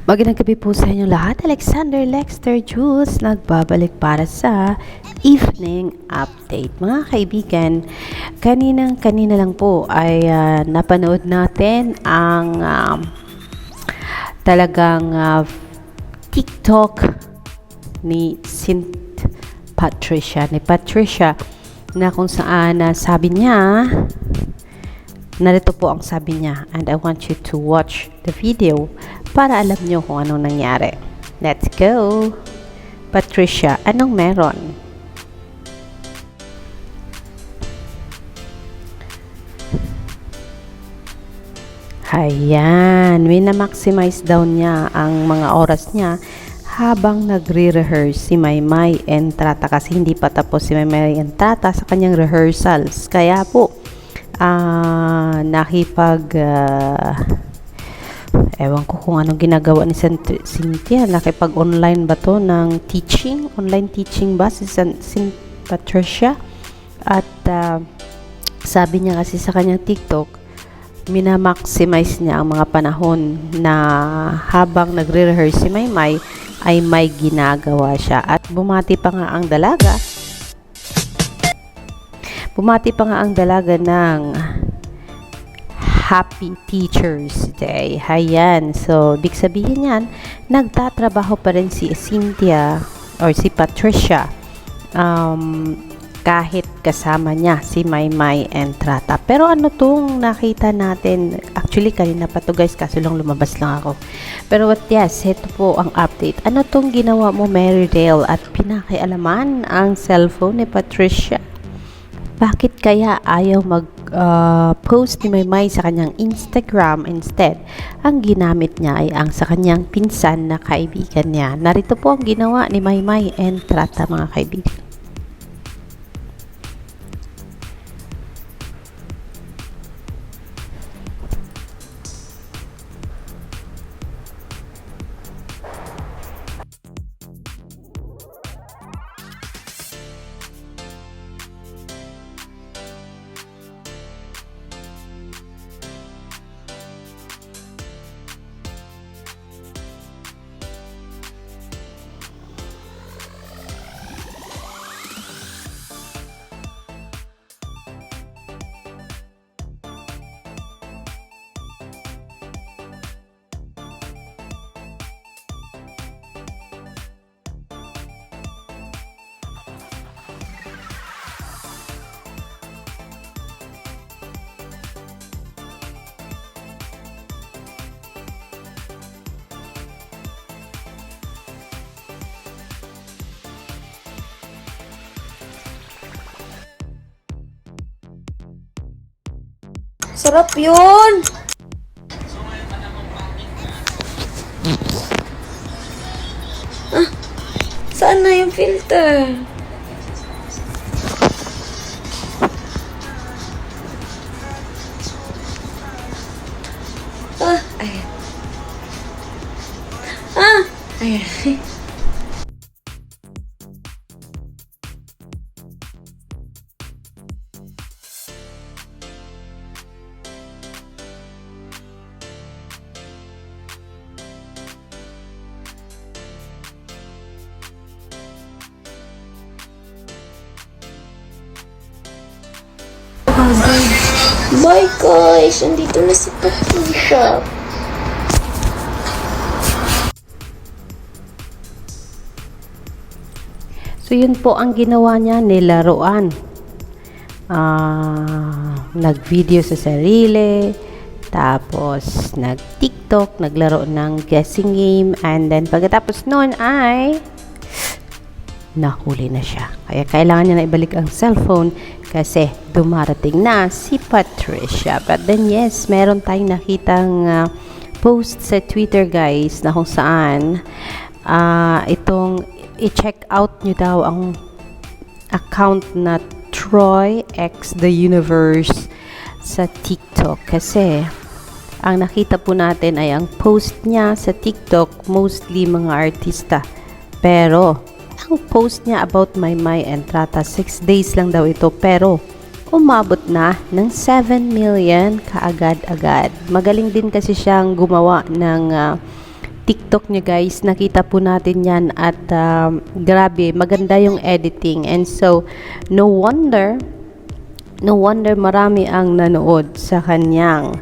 Magandang gabi po sa inyo lahat. Alexander Lexter Jules nagbabalik para sa evening update. Mga kaibigan, kanina lang po ay napanood natin ang talagang TikTok ni Patricia na kung saan sabi niya, narito po ang sabi niya, and I want you to watch the video para alam nyo kung anong nangyari. Let's go! Patricia, anong meron? Ayan, minamaximize daw niya ang mga oras niya habang nagre-rehearse si Maymay Entrata kasi hindi pa tapos si Maymay Entrata sa kanyang rehearsals. Kaya po, ewan ko kung anong ginagawa ni Cynthia. Nakipag-online ba to ng teaching? Online teaching ba si Patricia? At sabi niya kasi sa kanyang TikTok, minamaximize niya ang mga panahon na habang nagre-rehearse si Maymay ay may ginagawa siya. At bumati pa nga ang dalaga ng Happy Teacher's Day. Ayan. So, ibig sabihin yan, nagtatrabaho pa rin si Cynthia or si Patricia kahit kasama niya si Maymay Entrata. Pero ano tong nakita natin? Actually, kanina pa to guys, kaso lang lumabas lang ako. Pero yes, ito po ang update. Ano tong ginawa mo, Marydale, at pinakialaman ang cellphone ni Patricia? Bakit kaya ayaw mag-post ni Maymay sa kanyang Instagram? Instead, ang ginamit niya ay ang sa kanyang pinsan na kaibigan niya. Narito po ang ginawa ni Maymay Entrata, mga kaibigan. Sarap yun! Saan na yung filter? Ayan. Ayan. Bye guys! Andito na si Patricia. So, yun po ang ginawa niya, nilaruan. Nag-video sa sarili, tapos nag-TikTok, naglaro ng guessing game, and then pagkatapos noon ay nahuli na siya. Kaya kailangan niya na ibalik ang cellphone kasi dumarating na si Patricia. But then yes, meron tayong nakitang post sa Twitter guys na kung saan itong i-check out nyo daw ang account na Troy X The Universe sa TikTok kasi ang nakita po natin ay ang post niya sa TikTok mostly mga artista, pero ang post niya about Maymay Entrata 6 days lang daw ito, pero umabot na ng 7 million kaagad-agad. Magaling din kasi siyang gumawa ng TikTok niya guys, nakita po natin yan at grabe, maganda yung editing. And so, no wonder marami ang nanood sa kanyang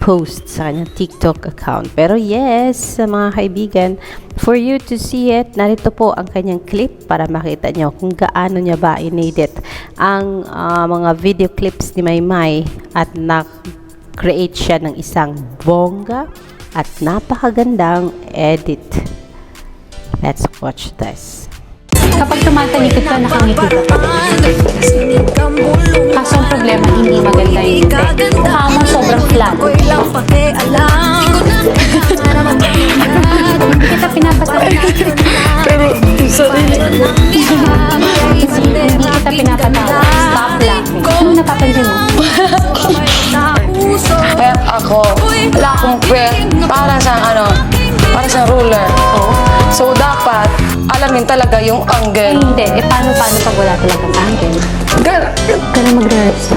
post sa kanyang TikTok account. Pero yes, mga kaibigan, for you to see it, narito po ang kanyang clip para makita nyo kung gaano niya ba inedit ang mga video clips ni Maymay at na-create siya ng isang bongga at napakagandang edit. Let's watch this. Kapag tumatalikod ka, nakangiti ka. Kaso ang problema, hindi maganda yung ngiti. Mukha mo sobrang flat. Hindi kita pinapatawa. Pero, sorry. Hindi kita pinapatawa. Stop laughing. Ano napapansin mo? Kaya ako, wala akong kwet para sa ruler. So, dapat alamin talaga yung Ay, angle. hindi. Paano pag wala talagang angle? Ka na mag-rehearse.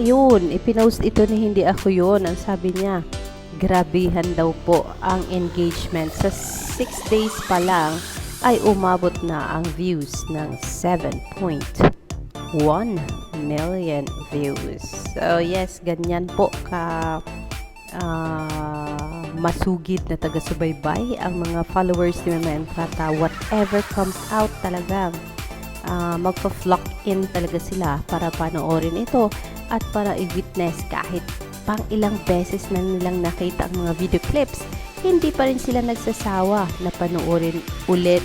Ayun, ipinost ito ni Hindi Ako Yun. Ang sabi niya, grabihan daw po ang engagement. Sa 6 days pa lang ay umabot na ang views ng 7.1 million views. So yes, ganyan po ka masugid na taga-subaybay ang mga followers ni Mama Entrata. Whatever comes out talaga, magpa-flock in talaga sila para panoorin ito at para i-witness kahit pang ilang beses na nilang nakita ang mga video clips, hindi pa rin sila nagsasawa na panoorin ulit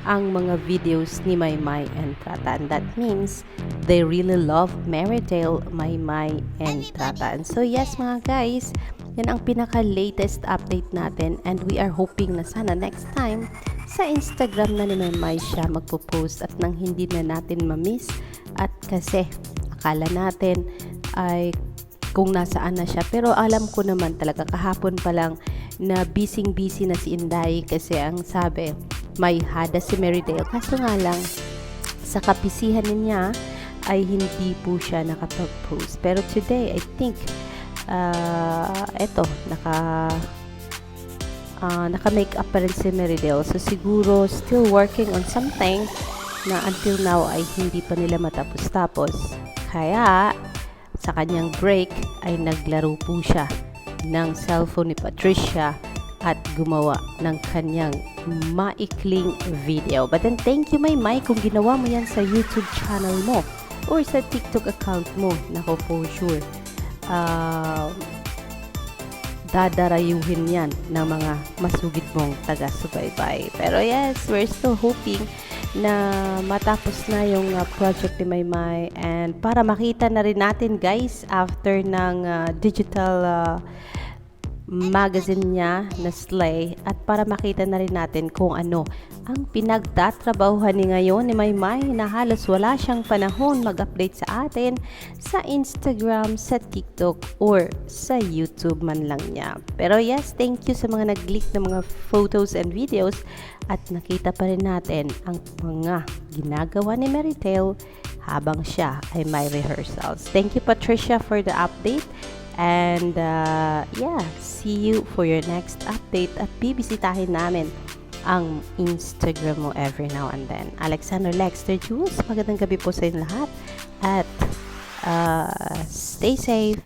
ang mga videos ni Maymay Entrata. And that means they really love Marydale, Maymay Entrata. And so yes mga guys, yan ang pinaka-latest update natin and we are hoping na sana next time sa Instagram na ni Maymay siya magpo-post at nang hindi na natin ma-miss at kasi akala natin ay kung nasaan na siya. Pero alam ko naman talaga kahapon pa lang na busy na si Inday kasi ang sabi may hada si Marydale. Kaso nga lang sa kabisihan niya ay hindi po siya nakapag-post. Pero today I think eto naka-make up pa rin si Marydale. So siguro still working on something na until now ay hindi pa nila matapos-tapos. Kaya, sa kanyang break ay naglaro po siya ng cellphone ni Patricia at gumawa ng kanyang maikling video. But then, thank you Maymay kung ginawa mo yan sa YouTube channel mo or sa TikTok account mo. Nako, for sure. Dadarayuhin yan ng mga masugid mong taga-subaybay. Pero yes, we're still hoping na matapos na yung project ni Maymay and para makita na rin natin guys after ng digital magazine niya na Slay at para makita na rin natin kung ano ang pinagtatrabahuhan ni ngayon ni Maymay na halos wala siyang panahon mag-update sa atin sa Instagram, sa TikTok or sa YouTube man lang niya. Pero yes, thank you sa mga nag-leak ng mga photos and videos at nakita pa rin natin ang mga ginagawa ni Marydale habang siya ay may rehearsals. Thank you Patricia for the update and yeah, see you for your next update at bibisitahin namin ang Instagram mo every now and then. Alexander Lexter Jules, magandang gabi po sa inyo lahat at stay safe.